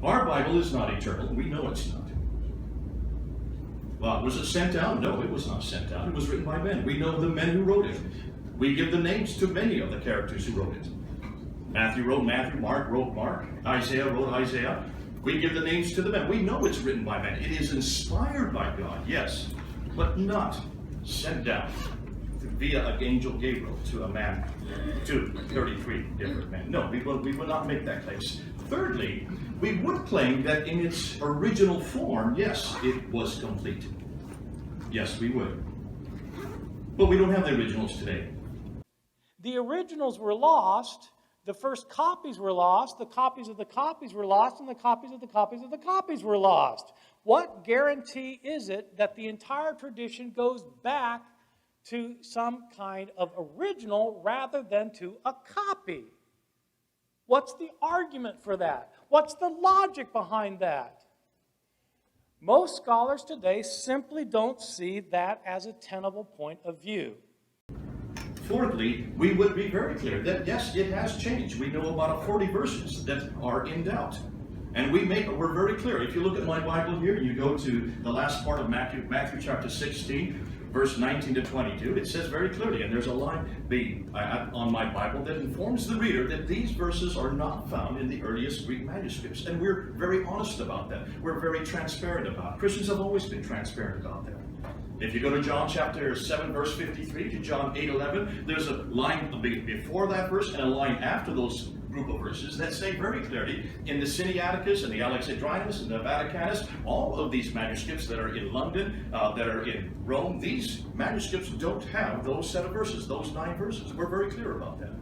Our Bible is not eternal. We know it's not. Well, was it sent out? No, it was not sent out. It was written by men. We know the men who wrote it. We give the names to many of the characters who wrote it. Matthew wrote Matthew, Mark wrote Mark, Isaiah wrote Isaiah. We give the names to the men. We know it's written by men. It is inspired by God, yes, but not sent down via an angel Gabriel to a man, to 33 different men. No, we will not make that claim. Thirdly, we would claim that in its original form, yes, it was complete. Yes, we would. But we don't have the originals today. The originals were lost. The first copies were lost. The copies of the copies were lost. And the copies of the copies of the copies were lost. What guarantee is it that the entire tradition goes back to some kind of original rather than to a copy? What's the argument for that? What's the logic behind that? Most scholars today simply don't see that as a tenable point of view. Fourthly, we would be very clear that yes, it has changed. We know about 40 verses that are in doubt. And we're very clear. If you look at my Bible here, you go to the last part of Matthew chapter 16, verse 19 to 22, it says very clearly, and there's a line on my Bible that informs the reader that these verses are not found in the earliest Greek manuscripts. And we're very honest about that. We're very transparent about it. Christians have always been transparent about that. If you go to John chapter 7, verse 53 to John 8:11, there's a line before that verse and a line after those group of verses that say very clearly in the Sinaiticus and the Alexandrinus and the Vaticanus, all of these manuscripts that are in London, that are in Rome, these manuscripts don't have those set of verses, those 9 verses. We're very clear about that.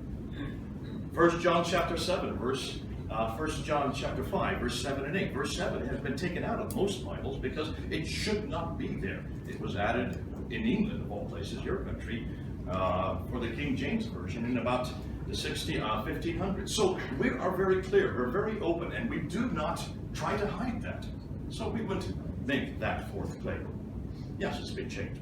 1 John chapter 7, 1 John chapter 5, verse 7 and 8. Verse 7 has been taken out of most Bibles because it should not be there. It was added in England, of all places, your country, for the King James Version in about the 1500s. So we are very clear, we're very open, and we do not try to hide that. So we wouldn't make that fourth claim. Yes, it's been changed.